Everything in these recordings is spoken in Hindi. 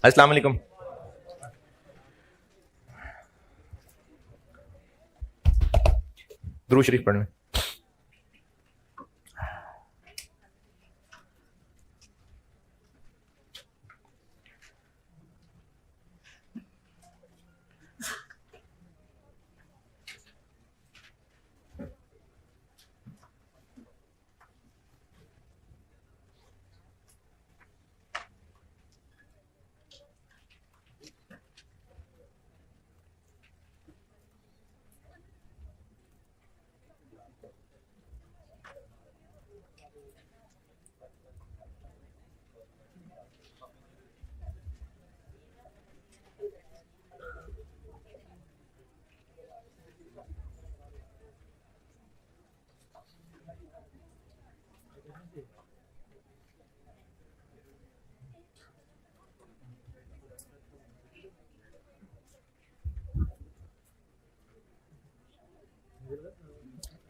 अस्सलाम वालेकुम। दुरूद शरीफ पढ़ लें।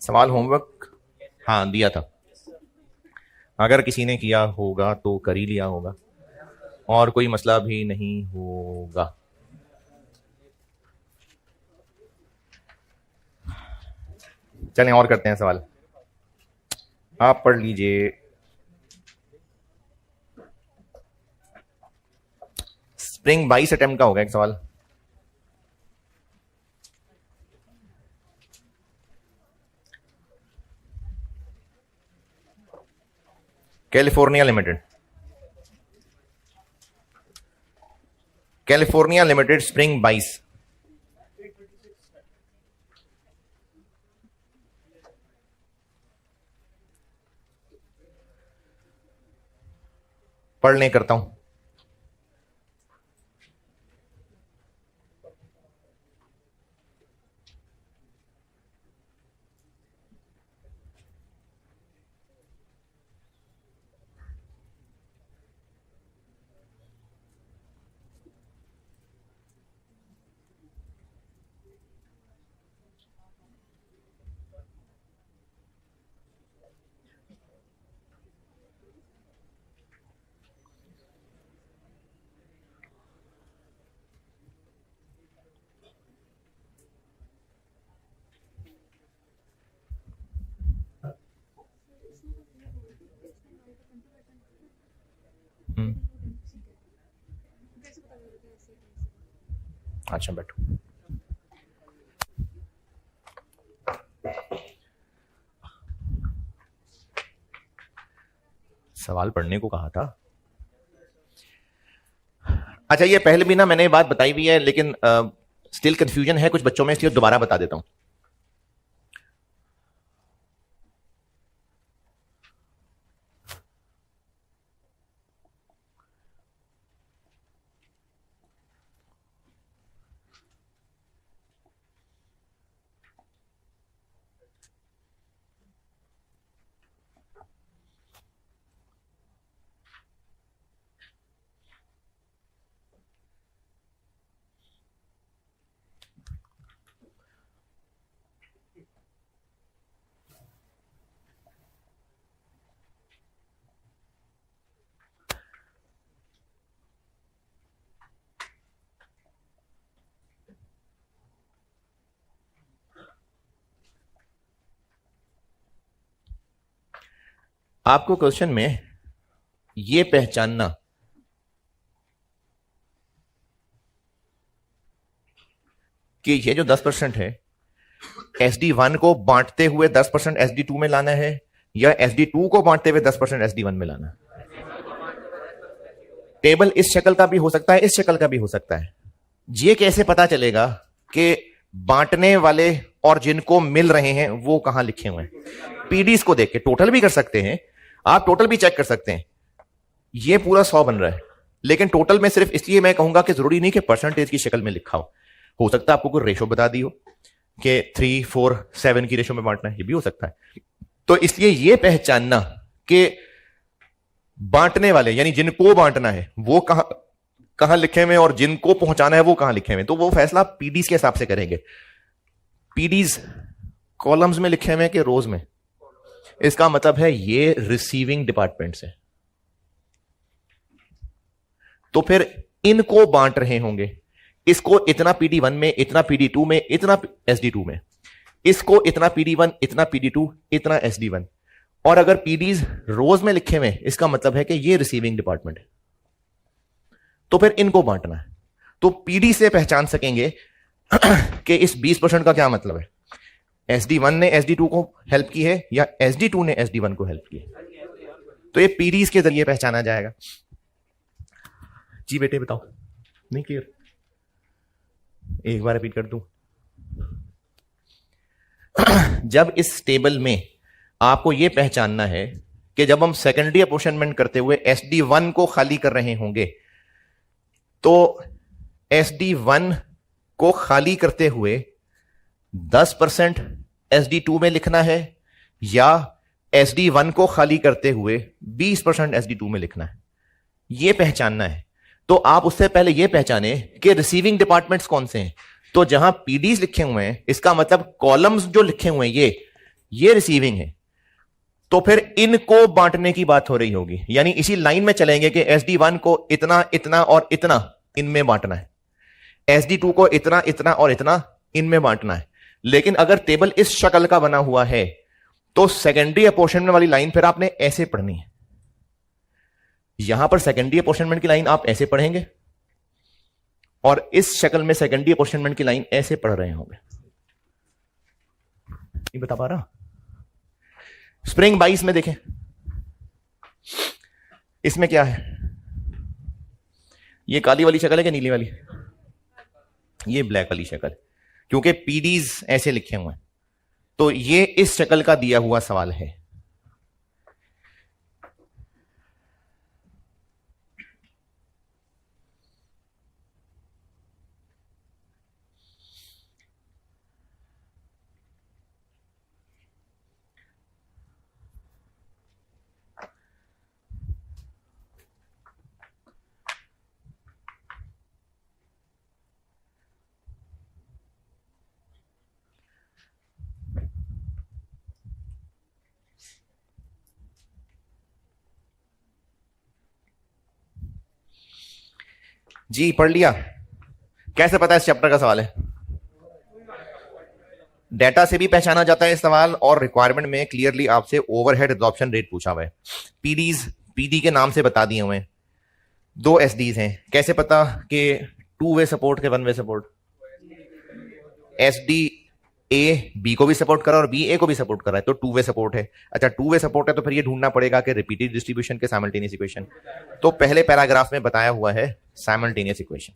सवाल होमवर्क हाँ दिया था, अगर किसी ने किया होगा तो कर ही लिया होगा और कोई मसला भी नहीं होगा। चलें और करते हैं सवाल, आप पढ़ लीजिए। स्प्रिंग 22 अटेम्प्ट का होगा एक सवाल। California limited, California limited spring 22। पढ़ लें, करता हूं। अच्छा बैठो। सवाल पढ़ने को कहा था। अच्छा, ये पहले भी ना मैंने ये बात बताई हुई है, लेकिन स्टिल कंफ्यूजन है कुछ बच्चों में, इसलिए दोबारा बता देता हूं। आपको क्वेश्चन में यह पहचानना कि ये जो 10% है, SD1 को बांटते हुए 10% SD2 में लाना है या SD2 को बांटते हुए 10% SD1 में लाना है। टेबल इस शक्ल का भी हो सकता है, इस शक्ल का भी हो सकता है। ये कैसे पता चलेगा कि बांटने वाले और जिनको मिल रहे हैं वो कहां लिखे हुए हैं? पीडीज को देख के टोटल भी कर सकते हैं, आप टोटल भी चेक कर सकते हैं। ये पूरा 100 बन रहा है, लेकिन टोटल में सिर्फ इसलिए मैं कहूंगा कि जरूरी नहीं कि परसेंटेज की शक्ल में लिखा हो सकता है आपको कोई रेशो बता दी हो कि 3, 4, 7 की रेशो में बांटना है, ये भी हो सकता है। तो इसलिए यह पहचानना कि बांटने वाले यानी जिनको बांटना है वो कहां लिखे हुए और जिनको पहुंचाना है वो कहां लिखे हुए, तो वो फैसला पीडीज के हिसाब से करेंगे। पीडीज कॉलम्स में लिखे हुए कि रोज में, इसका मतलब है ये रिसीविंग डिपार्टमेंट से। तो फिर इनको बांट रहे होंगे, इसको इतना PD1 में, इतना PD2 में, इतना SD2 में, इसको इतना PD1, इतना PD2, इतना SD1, और अगर पीडीज रोज में लिखे हुए, इसका मतलब है कि ये रिसीविंग डिपार्टमेंट है, तो फिर इनको बांटना है। तो पीडी से पहचान सकेंगे कि इस 20% का क्या मतलब है, SD1 ने SD2 को हेल्प की है या SD2 ने SD1 को हेल्प की है। तो ये पीडीज के जरिए पहचाना जाएगा। जी बेटे बताओ, नहीं क्लियर? एक बार रिपीट कर दूं। जब इस टेबल में आपको यह पहचानना है कि जब हम सेकेंडरी अपोर्शनमेंट करते हुए SD1 को खाली कर रहे होंगे, तो SD1 को खाली करते हुए 10% SD2 में लिखना है या SD1 को खाली करते हुए 20% SD2 में लिखना है, यह पहचानना है। तो आप उससे पहले यह पहचाने कि रिसीविंग डिपार्टमेंट्स कौन से हैं। तो जहां पीडीज लिखे हुए हैं, इसका मतलब कॉलम्स जो लिखे हुए हैं ये रिसीविंग है। तो फिर इनको बांटने की बात हो रही होगी, यानी इसी लाइन में चलेंगे कि SD1 को इतना, इतना और इतना इनमें बांटना है, SD2 को इतना, इतना और इतना इनमें बांटना है। लेकिन अगर टेबल इस शक्ल का बना हुआ है तो सेकेंडरी अपोर्शनमेंट वाली लाइन फिर आपने ऐसे पढ़नी है। यहां पर सेकेंडरी अपोर्शनमेंट की लाइन आप ऐसे पढ़ेंगे और इस शक्ल में सेकेंडरी अपोर्शनमेंट की लाइन ऐसे पढ़ रहे होंगे। नहीं बता पा रहा? स्प्रिंग 22 में देखें, इसमें क्या है, ये काली वाली शक्ल है कि नीली वाली? ये ब्लैक वाली शक्ल, क्योंकि पीडीज ऐसे लिखे हुए हैं, तो ये इस शक्ल का दिया हुआ सवाल है। जी पढ़ लिया? कैसे पता इस चैप्टर का सवाल है? डेटा से भी पहचाना जाता है इस सवाल, और रिक्वायरमेंट में क्लियरली आपसे ओवरहेड एब्जॉर्प्शन रेट पूछा हुआ है। पीडी के नाम से बता दिए हुए हैं, 2 एसडीज हैं। कैसे पता कि 2 वे सपोर्ट के 1 वे सपोर्ट? SD A B को भी सपोर्ट कर रहा है और B A को भी सपोर्ट कर रहा है, तो 2 वे सपोर्ट है। अच्छा 2 वे सपोर्ट है तो फिर ये ढूंढना पड़ेगा कि रिपीटेड डिस्ट्रीब्यूशन के साइमल्टेनियस इक्वेशन। तो पहले पैराग्राफ में बताया हुआ है साइमल्टेनियस इक्वेशन।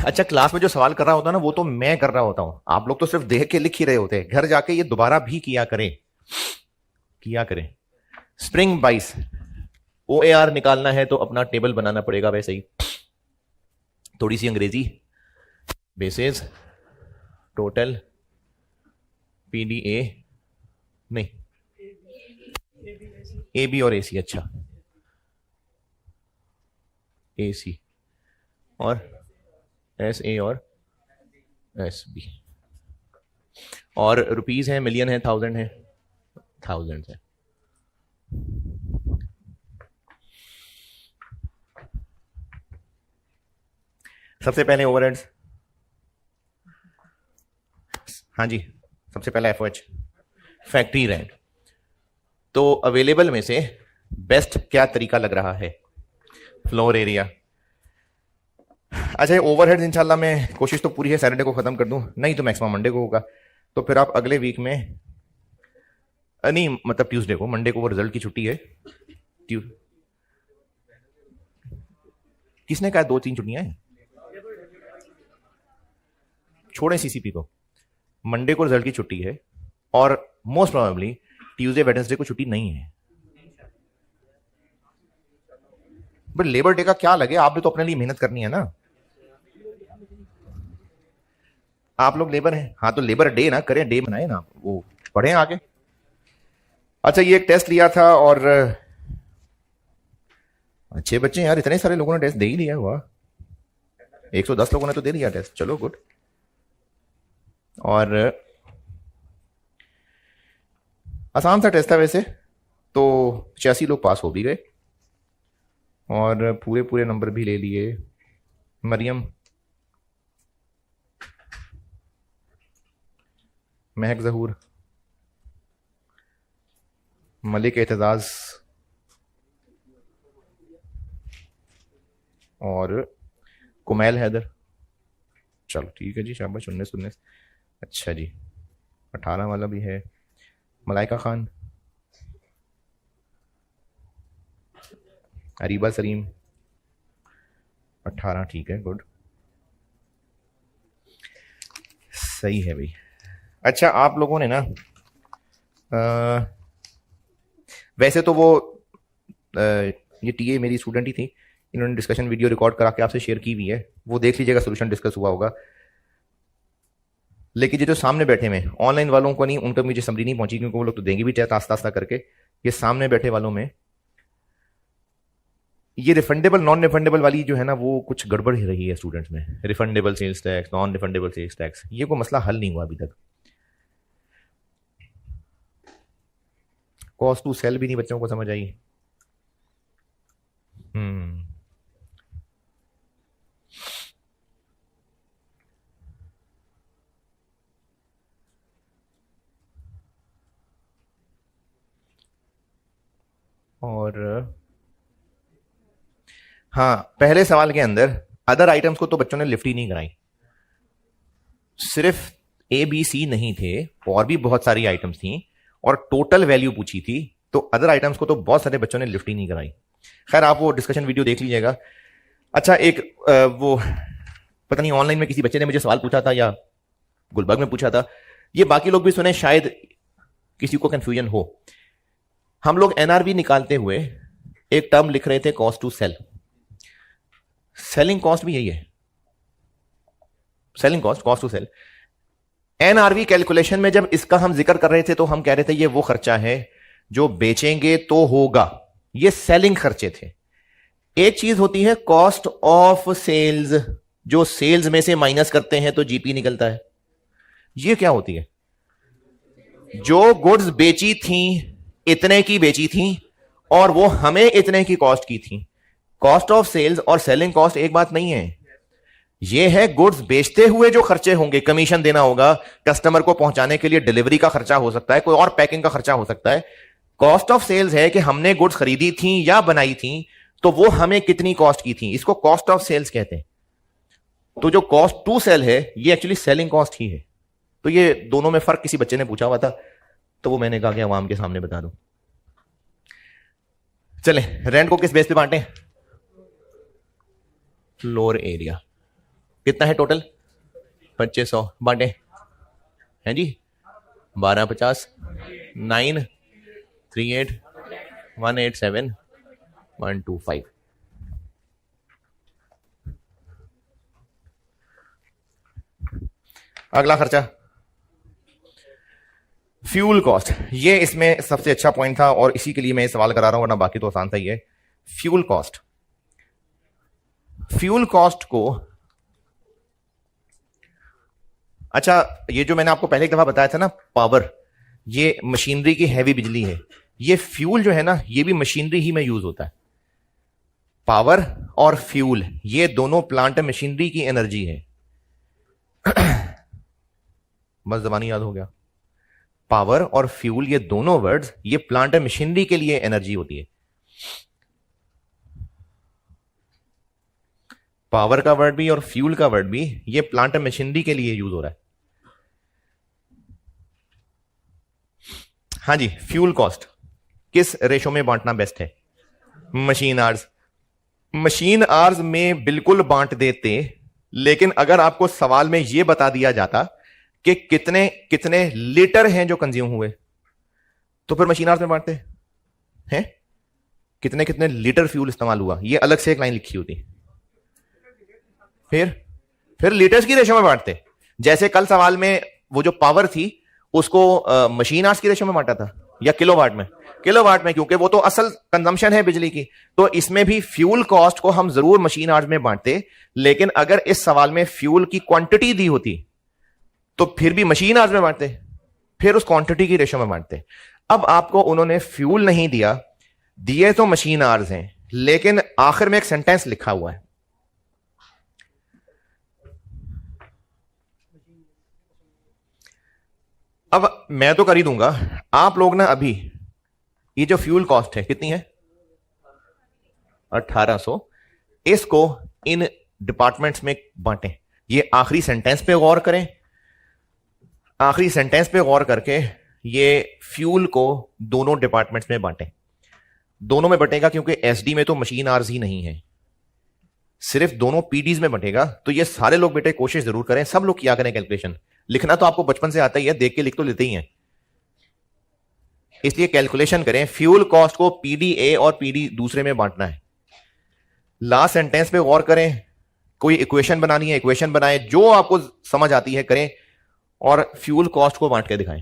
अच्छा क्लास में जो सवाल कर रहा होता है ना, वो तो मैं कर रहा होता हूं, आप लोग तो सिर्फ देख के लिख ही रहे होते हैं। घर जाके ये दोबारा भी किया करें। स्प्रिंग 22 OAR निकालना है तो अपना टेबल बनाना पड़ेगा वैसे ही। थोड़ी सी अंग्रेजी, बेसिस, टोटल, PDA नहीं, AB और AC। अच्छा AC और SA और SB, और रुपीस है, मिलियन है, थाउजेंड है, थाउजेंड है। सबसे पहले ओवरहेड्स, हाँ जी, सबसे पहला FOH फैक्ट्री रेंट। तो अवेलेबल में से बेस्ट क्या तरीका लग रहा है? Floor area. अच्छा ओवरहेड्स इंशाल्लाह मैं कोशिश तो पूरी है सैटरडे को खत्म कर दूं, नहीं तो मैक्सिमम मंडे को होगा। तो फिर आप अगले वीक में, नहीं मतलब ट्यूसडे को, मंडे को वो रिजल्ट की छुट्टी है। किसने कहा 2-3 छुट्टियां हैं? छोड़े CCP को, मंडे को रिजल्ट की छुट्टी है और मोस्ट प्रोबेबली ट्यूसडे वेडनेसडे को छुट्टी नहीं है। बट लेबर डे का क्या लगे, आप भी तो अपने लिए मेहनत करनी है ना। आप लोग लेबर हैं, हाँ तो लेबर डे ना करें, डे बनाए ना, वो पढ़ें आगे। अच्छा ये एक टेस्ट लिया था और अच्छे बच्चे यार, इतने सारे लोगों ने टेस्ट दे ही लिया हुआ। 110 लोगों ने तो दे दिया टेस्ट, चलो गुड। और आसान सा टेस्ट था वैसे तो, 86 लोग पास हो भी गए और पूरे पूरे नंबर भी ले लिए। मरियम, महक जहूर, मलिक एतजाज और कुमैल हैदर। चलो ठीक है जी, शाबाश। 19 अच्छा जी। 18 वाला भी है। मलाइका खान, अरीबा सलीम 18, ठीक है, गुड, सही है भाई। अच्छा, आप लोगों ने ना वैसे तो वो ये टीए मेरी स्टूडेंट ही थी, इन्होंने डिस्कशन वीडियो रिकॉर्ड करा के आपसे शेयर की हुई है, वो देख लीजिएगा, सोल्यूशन डिस्कस हुआ होगा। लेकिन ये जो सामने बैठे में ऑनलाइन वालों को नहीं, उनका मुझे समझ नहीं पहुंची, क्योंकि वो लोग तो देंगे भी चाहे आस्ता आस्ता करके। ये सामने बैठे वालों में ये रिफंडेबल नॉन रिफंडेबल वाली जो है ना, वो कुछ गड़बड़ ही रही है स्टूडेंट्स में। Refundable sales tax, non refundable sales tax, ये कोई मसला हल नहीं हुआ अभी तक। कॉस्ट टू सेल भी नहीं बच्चों को समझ आई। और हाँ, पहले सवाल के अंदर अदर आइटम्स को तो बच्चों ने लिफ्ट ही नहीं कराई। सिर्फ ए बी सी नहीं थे, और भी बहुत सारी आइटम्स थी और टोटल वैल्यू पूछी थी, तो अदर आइटम्स को तो बहुत सारे बच्चों ने लिफ्ट ही नहीं कराई। खैर, आप वो डिस्कशन वीडियो देख लीजिएगा। अच्छा, एक वो पता नहीं ऑनलाइन में किसी बच्चे ने मुझे सवाल पूछा था या गुलबर्ग में पूछा था, ये बाकी लोग भी सुने, शायद किसी को कंफ्यूजन हो। हम लोग एनआरवी निकालते हुए एक टर्म लिख रहे थे, cost to sell. Selling cost भी यही है, selling cost, cost to sell. NRV calculation में जब इसका हम जिक्र कर रहे थे तो हम कह रहे थे ये वो खर्चा है जो बेचेंगे तो होगा, ये सेलिंग खर्चे थे। एक चीज होती है कॉस्ट ऑफ सेल्स, जो सेल्स में से माइनस करते हैं तो जीपी निकलता है। ये क्या होती है? जो गुड्स बेची थी इतने की बेची थी और वो हमें इतने की कॉस्ट की थी। कॉस्ट ऑफ सेल्स और सेलिंग कॉस्ट एक बात नहीं है। ये है गुड्स बेचते हुए जो खर्चे होंगे, कमीशन देना होगा कस्टमर को पहुंचाने के लिए, डिलीवरी का खर्चा हो सकता है, कोई और पैकिंग का खर्चा हो सकता है। कॉस्ट ऑफ सेल्स है कि हमने गुड्स खरीदी थी या बनाई थी तो वो हमें कितनी कॉस्ट की थी, इसको कॉस्ट ऑफ सेल्स कहते हैं। तो जो कॉस्ट टू सेल है ये एक्चुअली सेलिंग कॉस्ट ही है। तो ये दोनों में फर्क किसी बच्चे ने पूछा हुआ था तो वो मैंने कहा कि अवाम के सामने बता दूं। चले, रेंट को किस बेस पे बांटे? Floor area. कितना है टोटल? 2500। बांटे हैं जी 1250 9 38 187 125। अगला खर्चा फ्यूल कॉस्ट। ये इसमें सबसे अच्छा पॉइंट था और इसी के लिए मैं ये सवाल करा रहा हूं, वरना बाकी तो आसान था ही है। फ्यूल कॉस्ट, फ्यूल कॉस्ट को, अच्छा ये जो मैंने आपको पहले एक दफा बताया था ना, पावर, ये मशीनरी की हैवी बिजली है। ये फ्यूल जो है ना, ये भी मशीनरी ही में यूज होता है। पावर और फ्यूल ये दोनों प्लांट मशीनरी की एनर्जी है। बस जबानी याद हो गया। पावर और फ्यूल ये दोनों वर्ड्स, ये प्लांट मशीनरी के लिए एनर्जी होती है। पावर का वर्ड भी और फ्यूल का वर्ड भी ये प्लांट मशीनरी के लिए यूज हो रहा है। हाँ जी, फ्यूल कॉस्ट किस रेशो में बांटना बेस्ट है? Machine hours. मशीन आवर्स में बिल्कुल बांट देते, लेकिन अगर आपको सवाल में यह बता दिया जाता कि कितने कितने लीटर हैं जो कंज्यूम हुए, तो फिर मशीन आवर्स में बांटते हैं। कितने कितने लीटर फ्यूल इस्तेमाल हुआ, यह अलग से एक लाइन लिखी होती। फिर लीटर्स की रेशो में बांटते। जैसे कल सवाल में वो जो पावर थी उसको मशीन आवर्स की रेशो में बांटा था या किलोवाट में? किलोवाट में, क्योंकि वो तो असल कंजम्पशन है बिजली की। तो इसमें भी फ्यूल कॉस्ट को हम जरूर मशीन आवर्स में बांटते, लेकिन अगर इस सवाल में फ्यूल की क्वांटिटी दी होती तो फिर भी मशीन आवर्स में बांटते, फिर उस क्वांटिटी की रेशो में बांटते। अब आपको उन्होंने फ्यूल नहीं दिया, दिए तो मशीन आवर्स हैं, लेकिन आखिर में एक सेंटेंस लिखा हुआ है, अब मैं तो कर ही दूंगा, आप लोग ना अभी ये जो फ्यूल कॉस्ट है कितनी है 1800, इसको इन डिपार्टमेंट्स में बांटें। ये आखिरी सेंटेंस पे गौर करें, आखिरी सेंटेंस पे गौर करके ये फ्यूल को दोनों डिपार्टमेंट्स में बांटें। दोनों में बटेगा क्योंकि एसडी में तो मशीन आवर्स ही नहीं है, सिर्फ दोनों पीडीज में बटेगा। तो ये सारे लोग बेटे कोशिश जरूर करें, सब लोग किया करें कैलकुलेशन। लिखना तो आपको बचपन से आता ही है, देख के लिख तो लेते ही हैं, इसलिए कैलकुलेशन करें। फ्यूल कॉस्ट को पीडी ए और पीडी दूसरे में बांटना है। लास्ट सेंटेंस पे गौर करें, कोई इक्वेशन बनानी है इक्वेशन बनाएं, जो आपको समझ आती है करें और फ्यूल कॉस्ट को बांट के दिखाएं।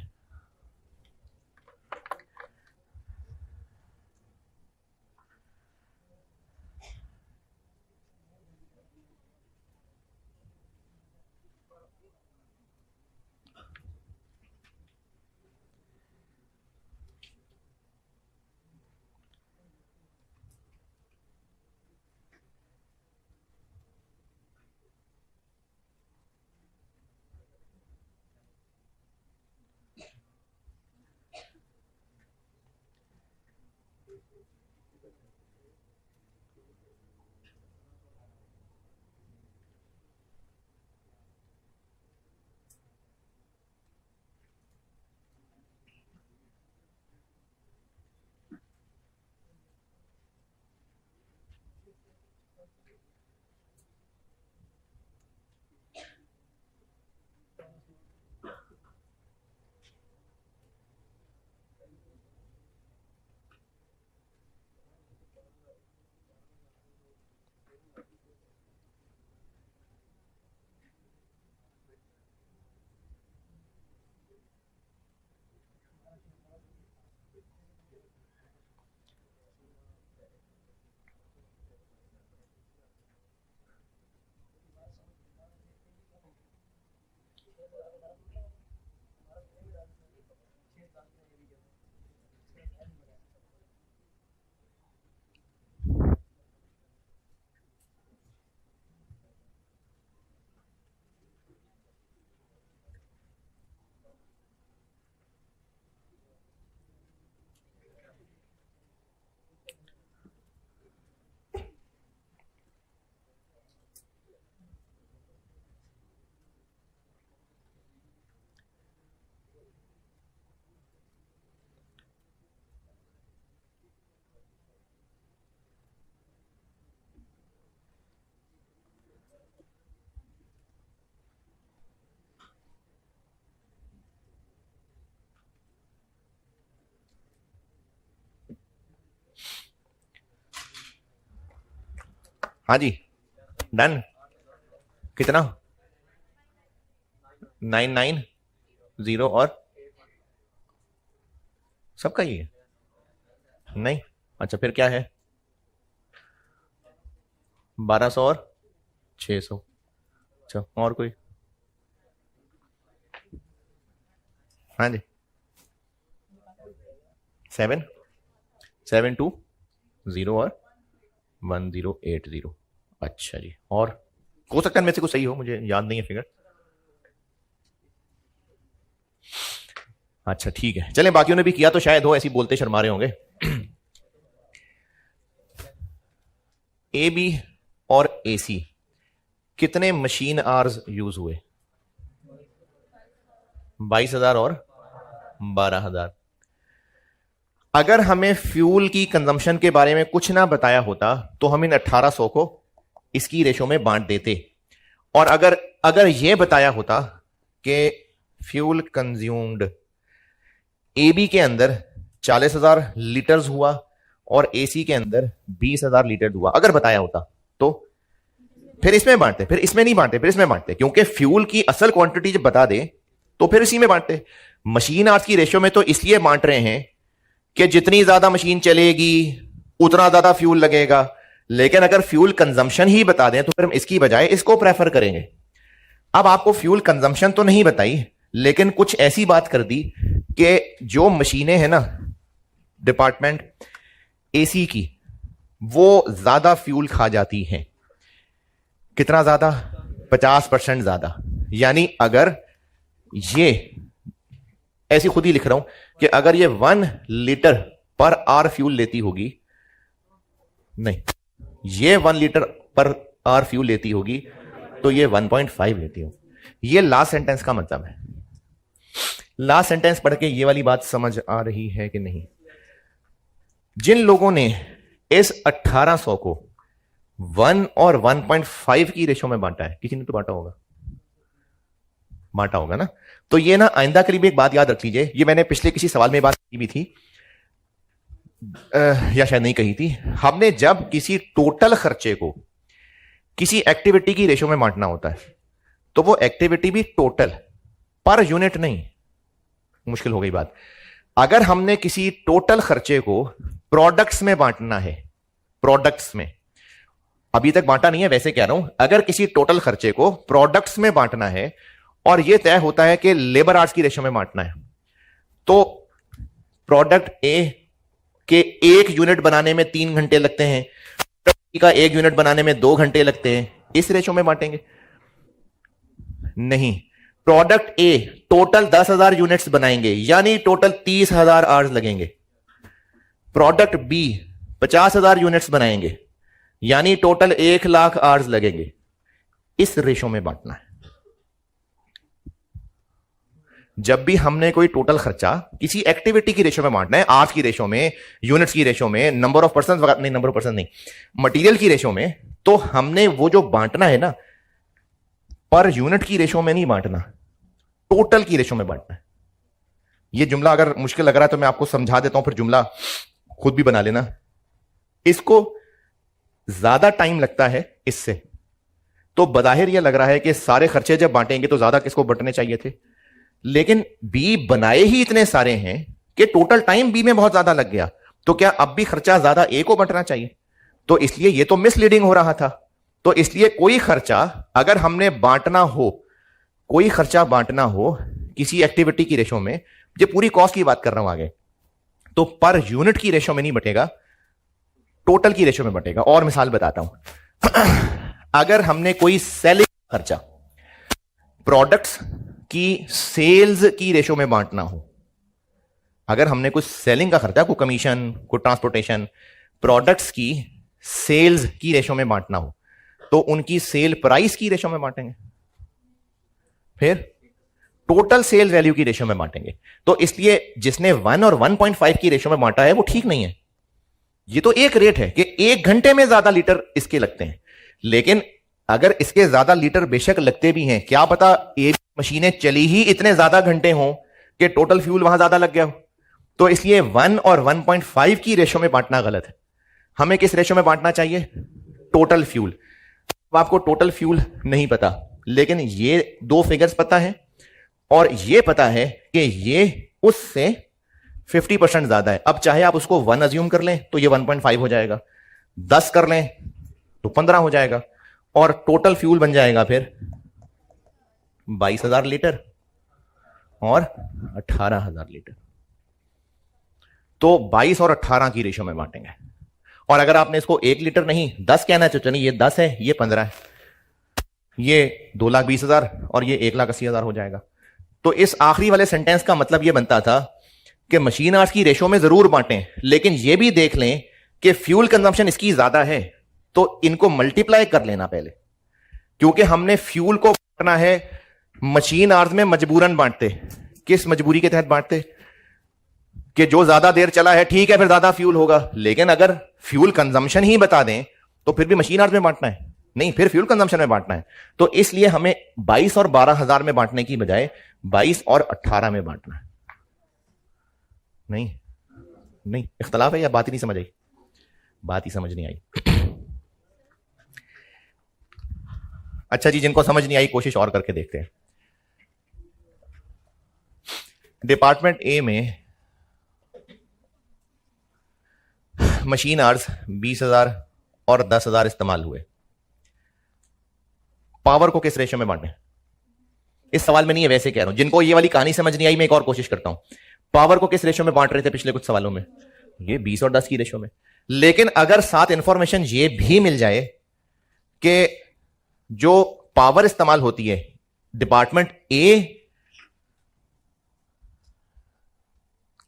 हाँ जी डन। कितना 990 और सबका ही है नहीं? अच्छा फिर क्या है 1200 और 600। अच्छा और कोई? हाँ जी 772 और 1080। अच्छा जी, और हो सकता है इनमें से कुछ सही हो, मुझे याद नहीं है फिगर। अच्छा ठीक है, चलें बाकियों ने भी किया तो शायद हो, ऐसी बोलते शर्मा रहे होंगे। ए बी और ए सी कितने मशीन आवर्स यूज हुए? 22,000 और 12,000। अगर हमें फ्यूल की कंजम्पशन के बारे में कुछ ना बताया होता तो हम इन 1800 को इसकी रेशो में बांट देते, और अगर यह बताया होता कि फ्यूल कंज्यूम्ड ए बी के अंदर 40,000 लीटर्स हुआ और एसी के अंदर 20,000 लीटर हुआ, अगर बताया होता तो फिर इसमें बांटते, फिर इसमें नहीं बांटते, फिर इसमें बांटते, क्योंकि फ्यूल की असल क्वांटिटी जब बता दे तो फिर इसी में बांटते। मशीन आवर्स की रेशो में तो इसलिए बांट रहे हैं कि जितनी ज्यादा मशीन चलेगी उतना ज्यादा फ्यूल लगेगा, लेकिन अगर फ्यूल कंजम्पशन ही बता दें तो फिर हम इसकी बजाय इसको प्रेफर करेंगे। अब आपको फ्यूल कंजम्पशन तो नहीं बताई, लेकिन कुछ ऐसी बात कर दी कि जो मशीनें हैं ना डिपार्टमेंट एसी की, वो ज्यादा फ्यूल खा जाती हैं। कितना ज्यादा? 50% ज्यादा। यानी अगर ये ऐसी खुद ही लिख रहा हूं कि अगर ये 1 लीटर पर आवर फ्यूल लेती होगी, नहीं, ये 1 लीटर पर आवर फ्यूल लेती होगी तो ये 1.5 लेती हो। ये लास्ट सेंटेंस का मतलब है। लास्ट सेंटेंस पढ़ के ये वाली बात समझ आ रही है कि नहीं? जिन लोगों ने इस 1800 को 1 और 1.5 की रेशो में बांटा है, किसी ने तो बांटा होगा ना? तो ये ना आइंदा के लिए भी एक बात याद रख लीजिए, ये मैंने पिछले किसी सवाल में बात की भी थी या शायद नहीं कही थी। हमने जब किसी टोटल खर्चे को किसी एक्टिविटी की रेशो में बांटना होता है तो वो एक्टिविटी भी टोटल, पर यूनिट नहीं। मुश्किल हो गई बात। अगर हमने किसी टोटल खर्चे को प्रोडक्ट्स में बांटना है, प्रोडक्ट्स में, अभी तक बांटा नहीं है वैसे कह रहा हूं, अगर किसी टोटल खर्चे को प्रोडक्ट्स में बांटना है और यह तय होता है कि लेबर आवर्स की रेशो में बांटना है, तो प्रोडक्ट ए के 1 यूनिट बनाने में 3 घंटे लगते हैं, का 1 यूनिट बनाने में 2 घंटे लगते हैं, इस रेशो में बांटेंगे? नहीं। प्रोडक्ट ए टोटल 10,000 यूनिट्स बनाएंगे, यानी टोटल 30,000 आवर्स लगेंगे। प्रोडक्ट बी 50,000 यूनिट्स बनाएंगे, यानी टोटल 1,00,000 आवर्स लगेंगे। इस रेशो में बांटना है। जब भी हमने कोई टोटल खर्चा किसी एक्टिविटी की रेशो में बांटना है, आवर्स की रेशो में, यूनिट्स की रेशो में, नंबर ऑफ पर्सन नहीं, नंबर ऑफ पर्सन नहीं, मटेरियल की रेशो में, तो हमने वो जो बांटना है ना, पर यूनिट की रेशो में नहीं बांटना, टोटल की रेशो में बांटना है। ये जुमला अगर मुश्किल लग रहा है तो मैं आपको समझा देता हूं, फिर जुमला खुद भी बना लेना। इसको ज्यादा टाइम लगता है इससे, तो बज़ाहिर यह लग रहा है कि सारे खर्चे जब बांटेंगे तो ज्यादा किसको बंटने चाहिए थे, लेकिन बी बनाए ही इतने सारे हैं कि टोटल टाइम बी में बहुत ज्यादा लग गया, तो क्या अब भी खर्चा ज्यादा ए को बंटना चाहिए? तो इसलिए यह तो मिसलीडिंग हो रहा था। तो इसलिए कोई खर्चा अगर हमने बांटना हो, कोई खर्चा बांटना हो किसी एक्टिविटी की रेशो में, ये पूरी कॉस्ट की बात कर रहा हूं आगे, तो पर यूनिट की रेशो में नहीं बटेगा, टोटल की रेशो में बटेगा। और मिसाल बताता हूं। अगर हमने कोई सेलिंग खर्चा प्रोडक्ट्स की सेल्स की रेशो में बांटना हो, अगर हमने कुछ सेलिंग का खर्चा, कोई कमीशन, कोई ट्रांसपोर्टेशन, प्रोडक्ट्स की सेल्स की रेशो में बांटना हो, तो उनकी सेल प्राइस की रेशो में बांटेंगे, फिर टोटल सेल वैल्यू की रेशो में बांटेंगे। तो इसलिए जिसने 1 और 1.5 की रेशो में बांटा है वो ठीक नहीं है। ये तो एक रेट है कि 1 घंटे में ज्यादा लीटर इसके लगते हैं, लेकिन अगर इसके ज्यादा लीटर बेशक लगते भी हैं, क्या पता ये मशीनें चली ही इतने ज्यादा घंटे हों कि टोटल फ्यूल वहां ज्यादा लग गया हो। तो इसलिए 1 और 1.5 की रेशो में बांटना गलत है। हमें किस रेशो में बांटना चाहिए? Total fuel. अब आपको टोटल फ्यूल नहीं पता, लेकिन ये 2 फिगर्स पता है और ये पता है कि ये उससे 50% ज्यादा है। अब चाहे आप उसको 1 अज्यूम कर लें तो ये 1.5 हो जाएगा, 10 कर लें तो 15 हो जाएगा, और टोटल फ्यूल बन जाएगा फिर 22,000 लीटर और 18,000 लीटर। तो 22 और 18 की रेशो में बांटेंगे। और अगर आपने इसको 1 लीटर नहीं 10 कहना है तो चलिए, ये 10 है, ये 15 है, ये 2,20,000 और ये 1,80,000 हो जाएगा। तो इस आखिरी वाले सेंटेंस का मतलब यह बनता था कि मशीन आवर्स की रेशो में जरूर बांटें, लेकिन यह भी देख लें कि फ्यूल कंजम्पशन इसकी ज्यादा है, तो इनको मल्टीप्लाई कर लेना पहले, क्योंकि हमने फ्यूल को बांटना है मशीन आवर्स में मजबूरन बांटते। किस मजबूरी के तहत बांटते? कि जो ज्यादा देर चला है ठीक है फिर ज्यादा फ्यूल होगा, लेकिन अगर फ्यूल कंजम्पशन ही बता दें तो फिर भी मशीन आवर्स में बांटना है, नहीं, फिर फ्यूल कंजम्पशन में बांटना है। तो इसलिए हमें 22 और 12,000 में बांटने की बजाय 22 और 18 में बांटना है। नहीं इख्तलाफ है या बात ही नहीं समझ आई? बात ही समझ नहीं आई। अच्छा जी, जिनको समझ नहीं आई कोशिश और करके देखते हैं। डिपार्टमेंट ए में मशीन आवर्स 20,000 और 10,000 इस्तेमाल हुए, पावर को किस रेशियो में बांटे? इस सवाल में नहीं है, वैसे कह रहा हूं, जिनको ये वाली कहानी समझ नहीं आई मैं एक और कोशिश करता हूं। पावर को किस रेशियो में बांट रहे थे पिछले कुछ सवालों में? ये 20 और 10 की रेशियो में। लेकिन अगर साथ इंफॉर्मेशन ये भी मिल जाए कि जो पावर इस्तेमाल होती है डिपार्टमेंट ए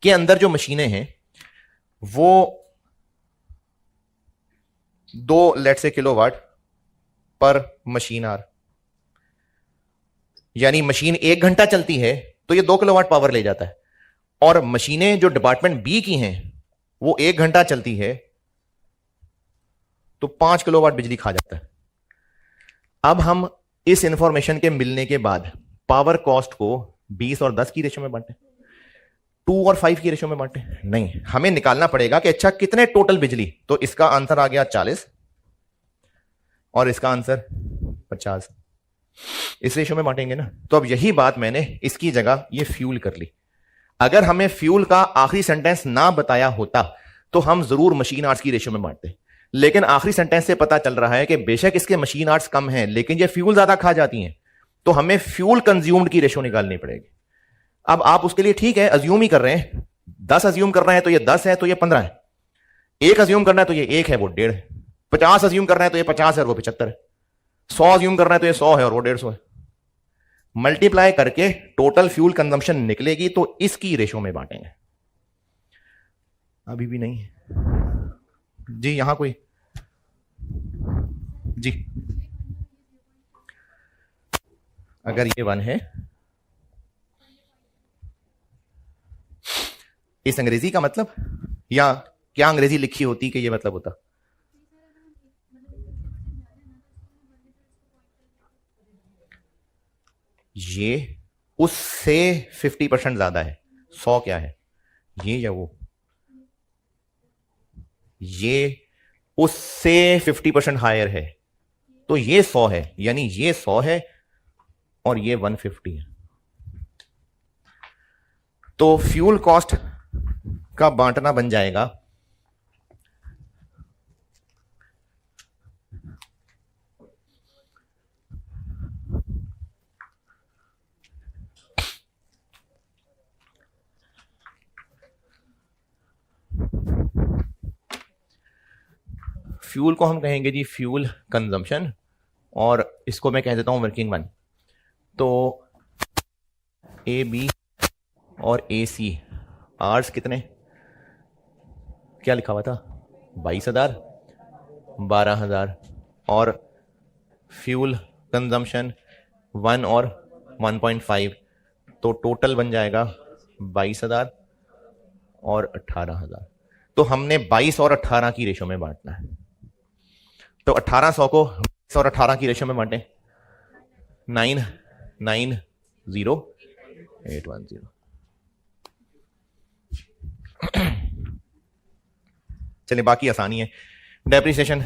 के अंदर जो मशीनें हैं वो 2 लेट से किलोवाट पर मशीन आर, यानी मशीन 1 घंटा चलती है तो ये 2 किलोवाट पावर ले जाता है, और मशीनें जो डिपार्टमेंट बी की हैं वो 1 घंटा चलती है तो 5 किलोवाट बिजली खा जाता है। अब हम इस इंफॉर्मेशन के मिलने के बाद पावर कॉस्ट को 20 और 10 की रेशियो में बांटे, 2 और 5 की रेशियो में बांटे? नहीं, हमें निकालना पड़ेगा कि अच्छा कितने टोटल बिजली, तो इसका आंसर आ गया 40 और इसका आंसर 50, इस रेशियो में बांटेंगे ना। तो अब यही बात मैंने इसकी जगह ये फ्यूल कर ली। अगर हमें फ्यूल का आखिरी सेंटेंस ना बताया होता तो हम जरूर मशीन आवर्स की रेशियो में बांटते, लेकिन आखिरी सेंटेंस से पता चल रहा है कि बेशक इसके मशीन आवर्स कम हैं लेकिन ये फ्यूल ज्यादा खा जाती हैं, तो हमें फ्यूल कंज्यूम्ड की रेशियो निकालनी पड़ेगी। अब आप उसके लिए ठीक है अज्यूम ही कर रहे हैं, 10 अज्यूम कर रहे हैं तो ये 10 है तो ये 15 है, 1 अज्यूम करना है तो ये 1 है वो 1.5 है, 50 अज्यूम करना है तो ये 50 है और वो 75 है, 100 अज्यूम करना है तो ये 100 है और वो 150 है। मल्टीप्लाई करके टोटल फ्यूल कंजम्पशन निकलेगी तो इसकी रेशियो में बांटेंगे। अभी भी नहीं जी? यहां कोई जी? अगर ये 1 है, इस अंग्रेजी का मतलब, या क्या अंग्रेजी लिखी होती कि ये मतलब होता? ये उससे 50% ज्यादा है। 100 क्या है, ये या वो? ये उससे 50% हायर है, तो ये 100 है, यानी ये 100 है और ये 150 है। तो फ्यूल कॉस्ट का बांटना बन जाएगा फ्यूल को हम कहेंगे जी फ्यूल कंजम्पशन, और इसको मैं कह देता हूं वर्किंग वन। तो ए बी और ए सी आर्स कितने, क्या लिखा हुआ था? 22,000, 12,000, और फ्यूल कंजम्पशन 1 और 1.5, तो टोटल बन जाएगा 22,000 और 18,000। तो हमने 22 और 18 की रेशो में बांटना है, तो 1800 को 22 और 18 की रेशो में बांटे, 990,810। चलिए बाकी आसानी है। डेप्रिसिएशन,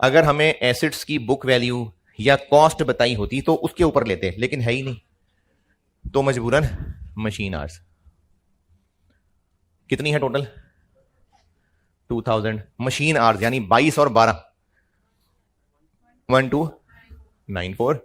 अगर हमें एसिड्स की बुक वैल्यू या कॉस्ट बताई होती तो उसके ऊपर लेते, लेकिन है ही नहीं, तो मजबूरन मशीन आवर्स। कितनी है टोटल? 2000 मशीन आवर्स, यानी 22 और 12 1294।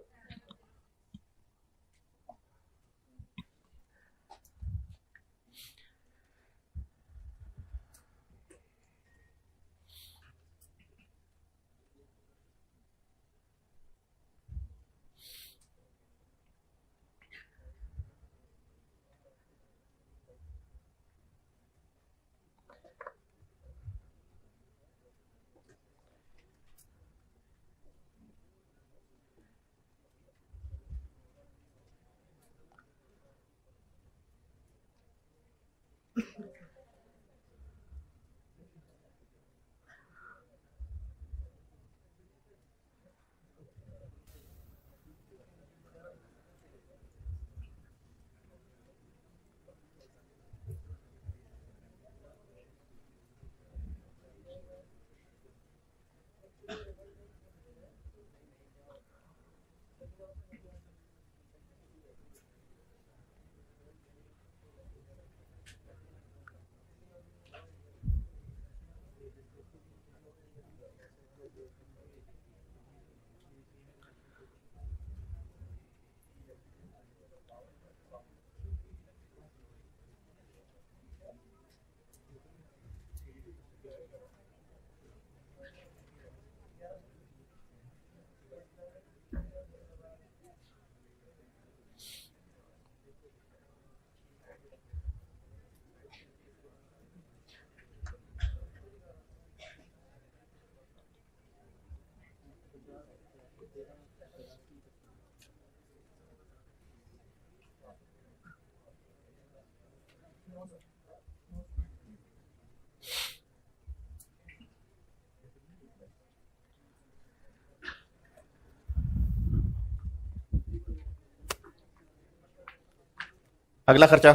अगला खर्चा।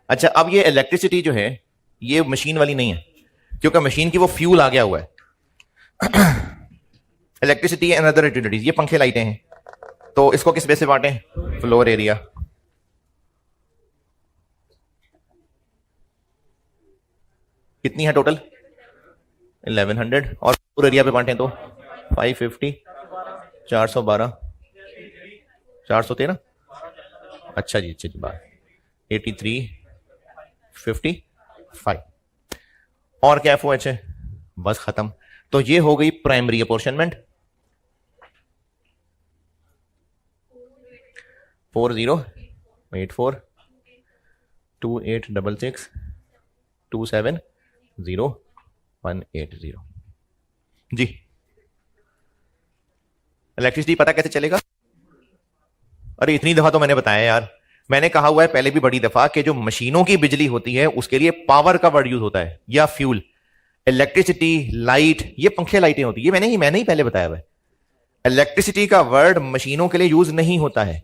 अच्छा, अब ये इलेक्ट्रिसिटी जो है ये मशीन वाली नहीं है, क्योंकि मशीन की वो फ्यूल आ गया हुआ है। इलेक्ट्रिसिटी एंड अदर यूटिलिटीज, ये पंखे लाइटें हैं, तो इसको किस बेस से बांटें? Floor area. कितनी है टोटल? 1100। और फ्लोर एरिया पे बांटें तो 550, 412, 413। अच्छा जी, अच्छा जी, बात 8355। और क्या FOH है? बस खत्म। तो ये हो गई प्राइमरी अपॉर्शनमेंट। 4084 2866 270 180 जी। इलेक्ट्रिसिटी पता कैसे चलेगा? अरे इतनी दफा तो मैंने बताया यार, मैंने कहा हुआ है पहले भी बड़ी दफा कि जो मशीनों की बिजली होती है उसके लिए पावर का वर्ड यूज होता है या फ्यूल। इलेक्ट्रिसिटी, लाइट, ये पंखे लाइटें होती है, मैंने ही पहले बताया हुआ है। इलेक्ट्रिसिटी का वर्ड मशीनों के लिए यूज नहीं होता है।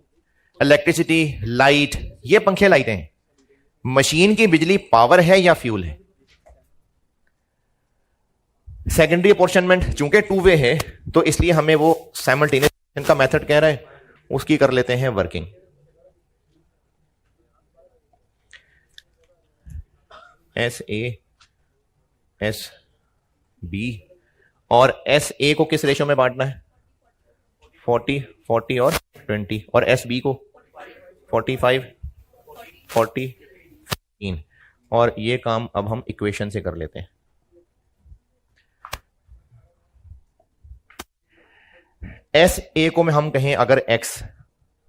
इलेक्ट्रिसिटी, लाइट, ये पंखे लाइटें हैं। मशीन की बिजली पावर है या फ्यूल है। सेकेंडरी अपॉर्शनमेंट चूंकि टू वे है तो इसलिए हमें वो साइमल्टेनियस का मेथड कह रहा है, उसकी कर लेते हैं वर्किंग। SASB और SA को किस रेशो में बांटना है? 40 और 20। और SB को 45 40 15। और ये काम अब हम इक्वेशन से कर लेते हैं। SA को में हम कहें अगर X,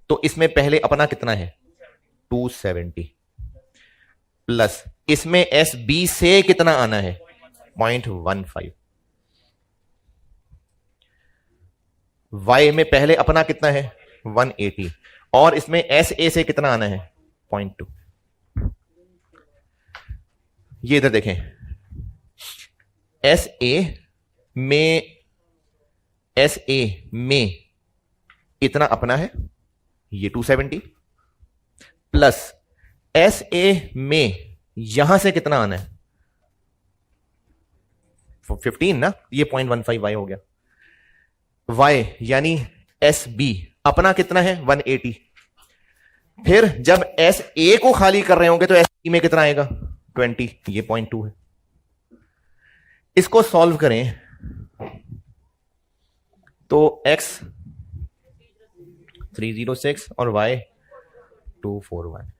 तो इसमें पहले अपना कितना है? 270 प्लस इसमें SB से कितना आना है? 0.15। Y में पहले अपना कितना है? 180। और इसमें SA से कितना आना है? 0.2। ये इधर देखें, SA में इतना अपना है, ये 270 प्लस SA में यहां से कितना आना है? 15 ना, ये 0.15 Y हो गया। Y यानी SB अपना कितना है? 180। फिर जब SA को खाली कर रहे होंगे तो SB में कितना आएगा? 20, ये 0.2 है। इसको सॉल्व करें तो X 306 और Y 241।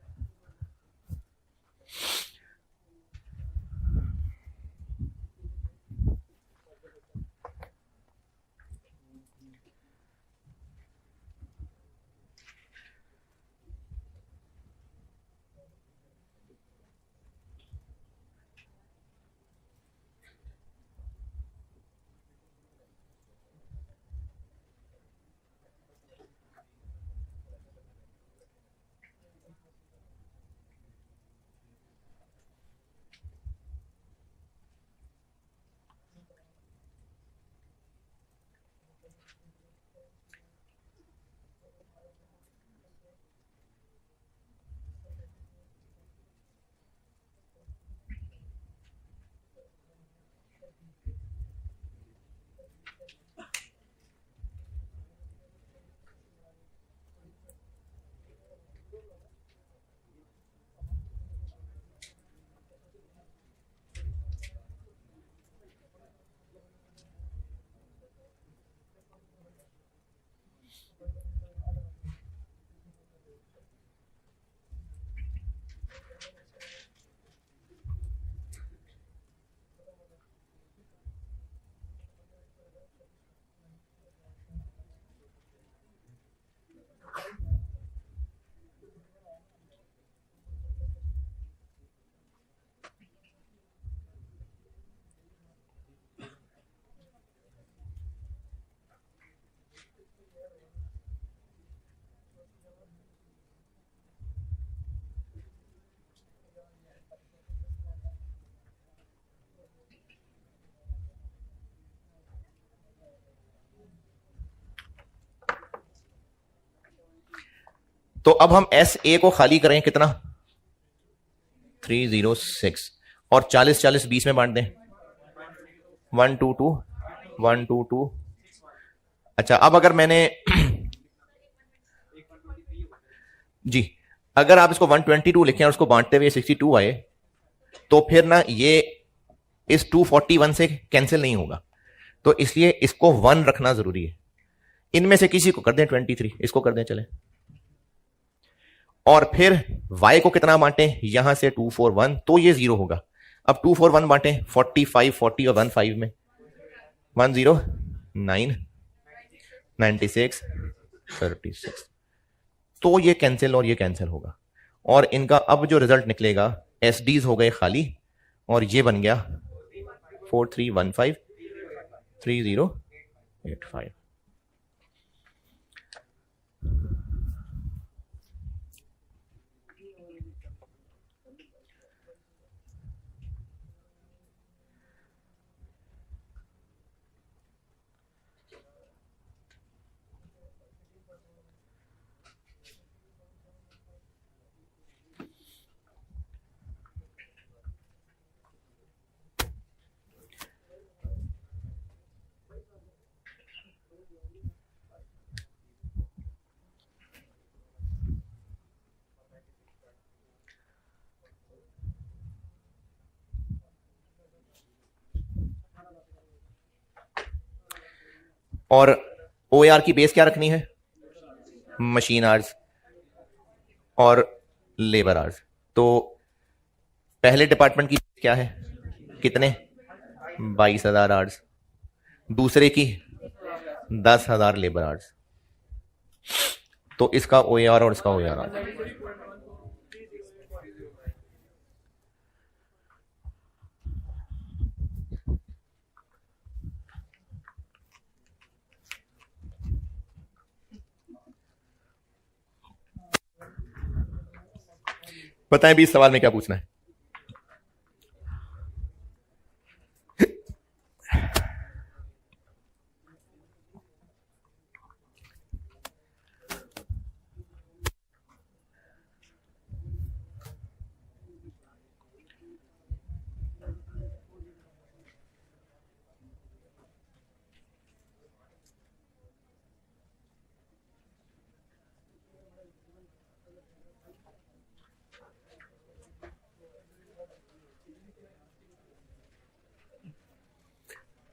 तो अब हम एस ए को खाली करें कितना 306 और 40 40 20 में बांट दें 122 122। अच्छा अब अगर मैंने जी अगर आप इसको 122 लिखें और उसको बांटते हुए 62 आए तो फिर ना ये इस 241 से कैंसिल नहीं होगा, तो इसलिए इसको 1 रखना जरूरी है। इनमें से किसी को कर दें 23, इसको कर दें चले। और फिर y को कितना बांटें यहां से 241 तो ये 0 होगा। अब 241 बांटें 45 40 और 15 में 109 96 36 तो ये कैंसिल और ये कैंसिल होगा और इनका अब जो रिजल्ट निकलेगा एसडीज हो गए खाली और ये बन गया 4315 3085। और OAR की बेस क्या रखनी है मशीन आवर्स और लेबर आवर्स। तो पहले डिपार्टमेंट की क्या है कितने 22,000 आवर्स, दूसरे की 10,000 लेबर आवर्स, तो इसका OAR और इसका OAR आ जाए। बताएं भी इस सवाल में क्या पूछना है।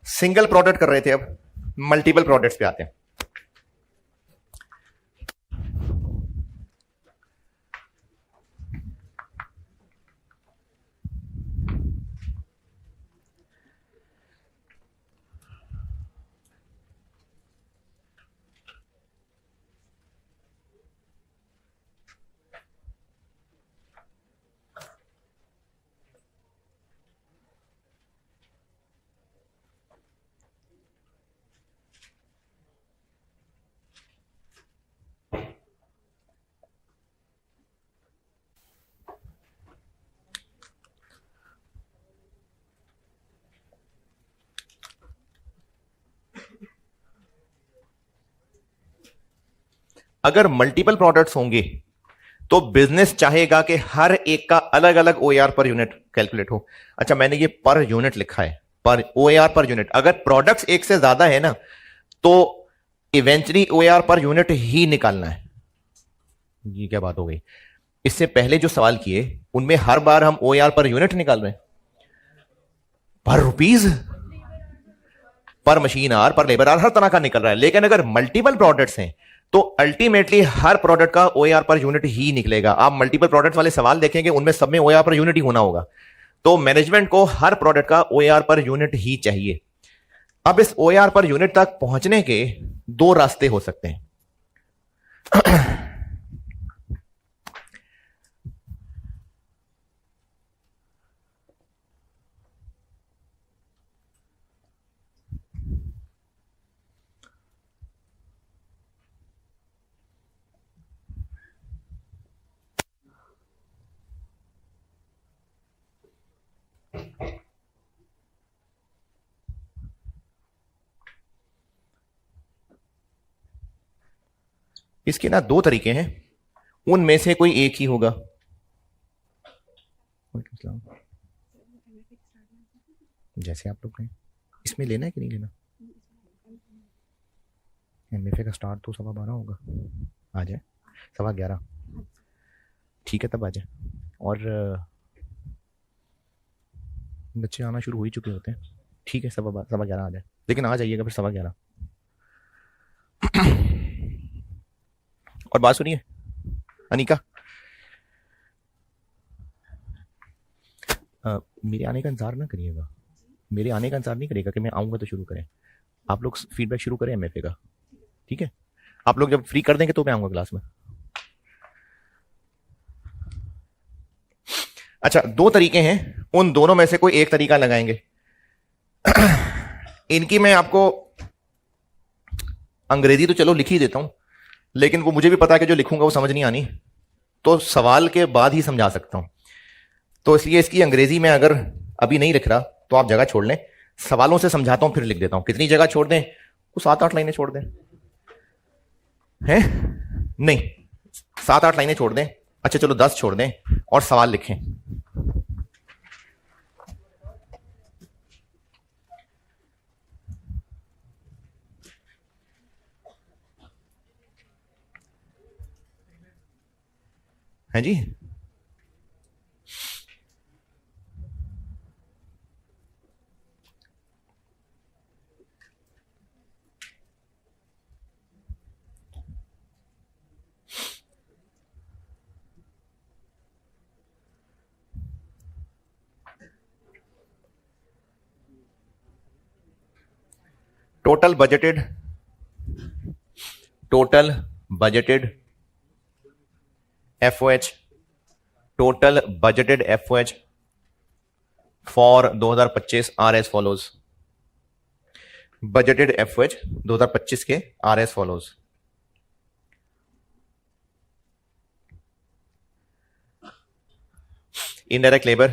सिंगल प्रोडक्ट कर रहे थे, अब मल्टीपल प्रोडक्ट्स पे आते हैं। अगर मल्टीपल प्रोडक्ट्स होंगे तो बिजनेस चाहेगा कि हर एक का अलग अलग OAR पर यूनिट कैलकुलेट हो। अच्छा मैंने ये पर यूनिट लिखा है, पर OAR पर यूनिट। अगर प्रोडक्ट्स एक से ज्यादा है ना तो इवेंचुअली OAR पर यूनिट ही निकालना है। ये क्या बात हो गई, इससे पहले जो सवाल किए उनमें हर बार हम OAR पर यूनिट निकाल रहे हैं, पर रुपीज, पर मशीन आर, पर लेबर आर, हर तरह का निकल रहा है। लेकिन अगर मल्टीपल प्रोडक्ट्स हैं तो अल्टीमेटली हर प्रोडक्ट का OAR पर यूनिट ही निकलेगा। आप मल्टीपल प्रोडक्ट वाले सवाल देखेंगे उनमें सब में OAR पर यूनिट ही होना होगा। तो मैनेजमेंट को हर प्रोडक्ट का OAR पर यूनिट ही चाहिए। अब इस OAR पर यूनिट तक पहुंचने के दो रास्ते हो सकते हैं। इसके ना दो तरीके हैं। उनमें से कोई एक ही होगा। जैसे आप लोग कहें, इसमें लेना है कि नहीं लेना? एमएफए का स्टार्ट तो 12:15 होगा, आ जाए 11:15, ठीक है तब आ जाए। और बच्चे आना शुरू हो ही चुके होते हैं, ठीक है 11:15 आ जाए, लेकिन आ जाइएगा फिर 11:15। और बात सुनिए अनिका, मेरे आने का इंतजार ना करिएगा, मेरे आने का इंतजार नहीं करिएगा कि मैं आऊंगा तो शुरू करें, आप लोग फीडबैक शुरू करें एमएफए का, ठीक है? आप लोग जब फ्री कर देंगे तो मैं आऊंगा क्लास में। अच्छा, दो तरीके हैं, उन दोनों में से कोई एक तरीका लगाएंगे। इनकी मैं आपको अंग्रेजी तो चलो लिख ही देता हूं, लेकिन वो मुझे भी पता है कि जो लिखूंगा वो समझ नहीं आनी, तो सवाल के बाद ही समझा सकता हूं। तो इसलिए इसकी अंग्रेजी में अगर अभी नहीं लिख रहा तो आप जगह छोड़ लें, सवालों से समझाता हूं फिर लिख देता हूं। कितनी जगह छोड़ दें? वो 7-8 लाइनें छोड़ दें, हैं? नहीं, 7-8 लाइनें छोड़ दें, अच्छा चलो 10 छोड़ दें और सवाल लिखें। हैं जी? Total budgeted FOH, total budgeted FOH for 2025 are as follows. Budgeted FOH 2025 के are as follows. Indirect labour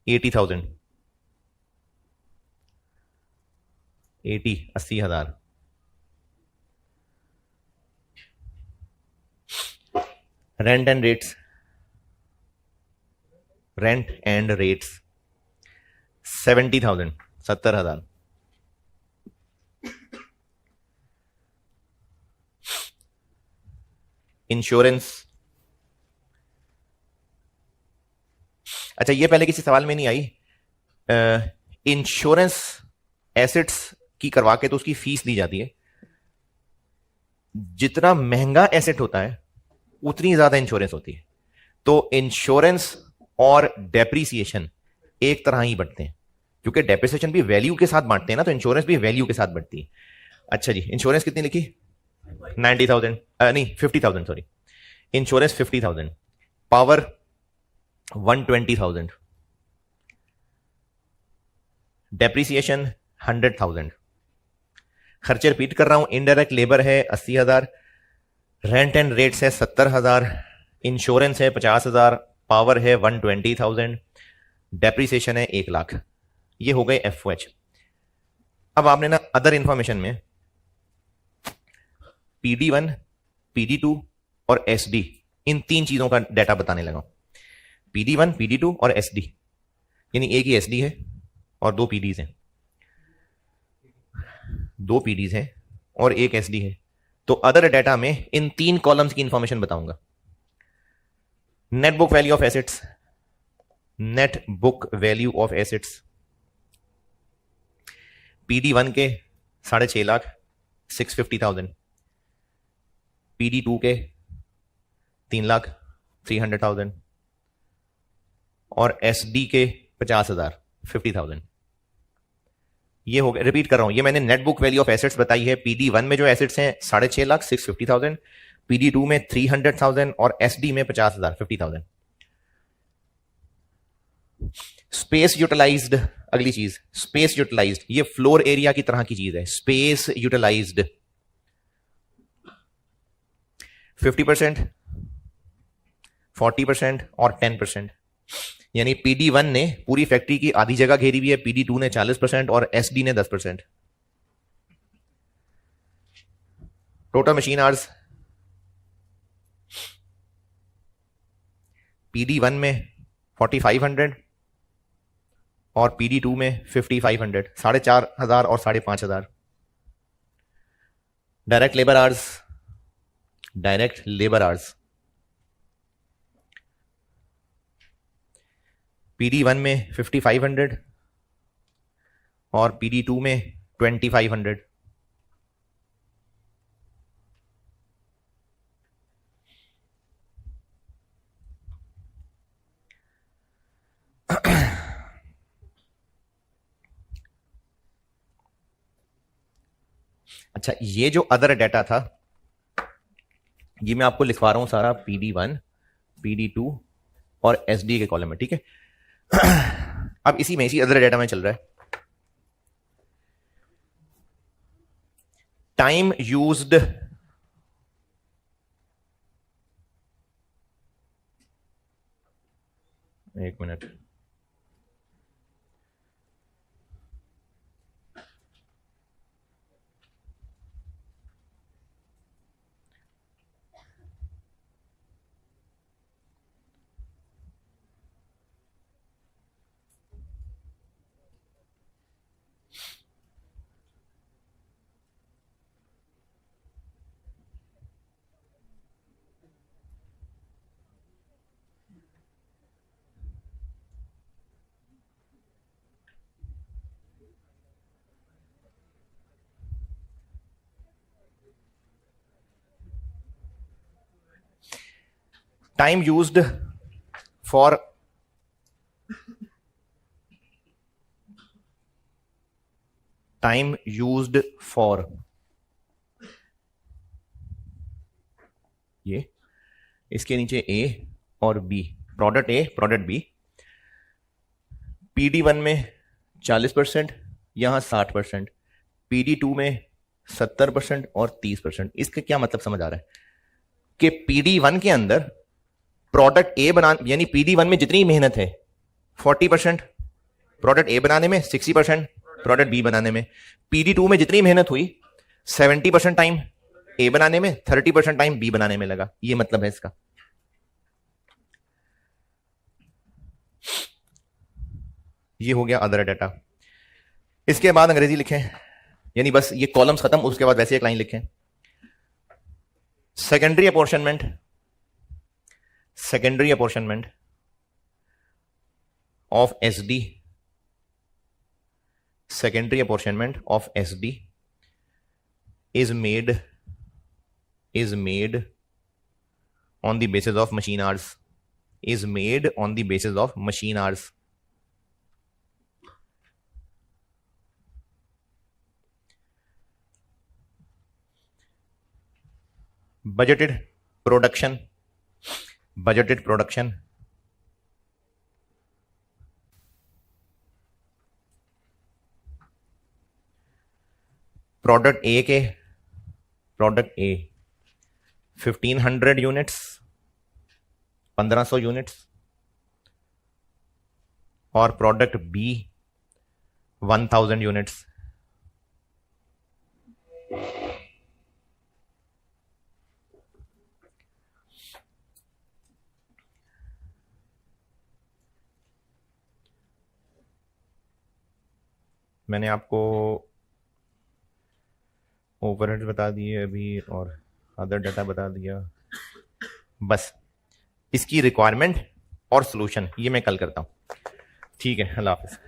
80,000, 80,000। Rent and rates 70,000, 70,000। Insurance, अच्छा ये पहले किसी सवाल में नहीं आई, इंश्योरेंस एसेट्स की करवा के तो उसकी फीस दी जाती है। जितना महंगा एसेट होता है उतनी ज्यादा इंश्योरेंस होती है। तो इंश्योरेंस और डेप्रीसिएशन एक तरह ही बढ़ते हैं, क्योंकि डेप्रीसिएशन भी वैल्यू के साथ बांटते हैं ना, तो इंश्योरेंस भी वैल्यू के साथ बढ़ती है। अच्छा जी, इंश्योरेंस कितनी लिखी? 90,000, नहीं 50,000, सॉरी। Insurance 50,000, power 120,000, depreciation 100,000। खर्चे रिपीट कर रहा हूं, इनडायरेक्ट लेबर है 80,000, रेंट एंड रेट्स है 70,000, इंश्योरेंस है 50,000, पावर है 120,000, डेप्रीसिएशन है 1,00,000। ये हो गए FOH। अब आपने ना अदर इंफॉर्मेशन में PD1, PD2 और SD, इन तीन चीजों का डाटा बताने लगा। PD1, PD2 और SD, यानी एक ही SD है और 2 PDs हैं, 2 PDs हैं और एक SD है। तो अदर डाटा में इन 3 कॉलम्स की इंफॉर्मेशन बताऊंगा। Net book value of assets, net book value of assets PD1 के 6.5 लाख 650,000, PD2 के 3 लाख 300,000 और SD के 50,000 50,000। ये हो गया, रिपीट कर रहा हूं, ये मैंने net book value of assets बताई है। PD1 में जो एसेट्स हैं 6.5 लाख 650,000, PD2 में 300,000 और SD में 50,000 50,000। स्पेस यूटिलाइज्ड, अगली चीज स्पेस यूटिलाइज्ड, ये फ्लोर एरिया की तरह की चीज है। स्पेस यूटिलाइज्ड 50%, 40% और 10%। यानी PD1 ने पूरी फैक्ट्री की आधी जगह घेरी हुई है, PD2 ने 40% और SD ने 10%। टोटल मशीन आवर्स PD1 में 4500 और PD2 में 5500, 4500 और 5500। डायरेक्ट लेबर आवर्स PD1 में 5500 और PD2 में 2500। अच्छा, ये जो अदर डाटा था ये मैं आपको लिखवा रहा हूं सारा PD1, PD2 और SD के कॉलम में, ठीक है। अब इसी अदर डाटा में चल रहा है टाइम यूज्ड एक मिनट, टाइम यूज्ड फॉर ये इसके नीचे ए और B, product A product B. PD1 में 40%, यहां 60%, PD2 में 70% और 30%। इसका क्या मतलब समझ आ रहा है कि PD1 के अंदर प्रोडक्ट ए बनाने, यानी PD1 में जितनी मेहनत है 40% प्रोडक्ट ए बनाने में, 60% प्रोडक्ट बी बनाने में। PD2 में जितनी मेहनत हुई 70% टाइम ए बनाने में, 30% टाइम बी बनाने में लगा। ये मतलब है इसका। ये हो गया अदर डाटा। इसके बाद अंग्रेजी लिखें, यानी बस ये कॉलम्स खत्म, उसके बाद वैसे एक लाइन लिखें। Secondary apportionment of SD, secondary apportionment of SD is made on the basis of machine hours, budgeted production product A 1500 units, 1500 units, और प्रोडक्ट बी 1000 यूनिट्स। मैंने आपको ओवरहेड्स बता दिए अभी और अदर डाटा बता दिया। बस इसकी रिक्वायरमेंट और सॉल्यूशन ये मैं कल करता हूँ, ठीक है। अल्लाह हाफिज़।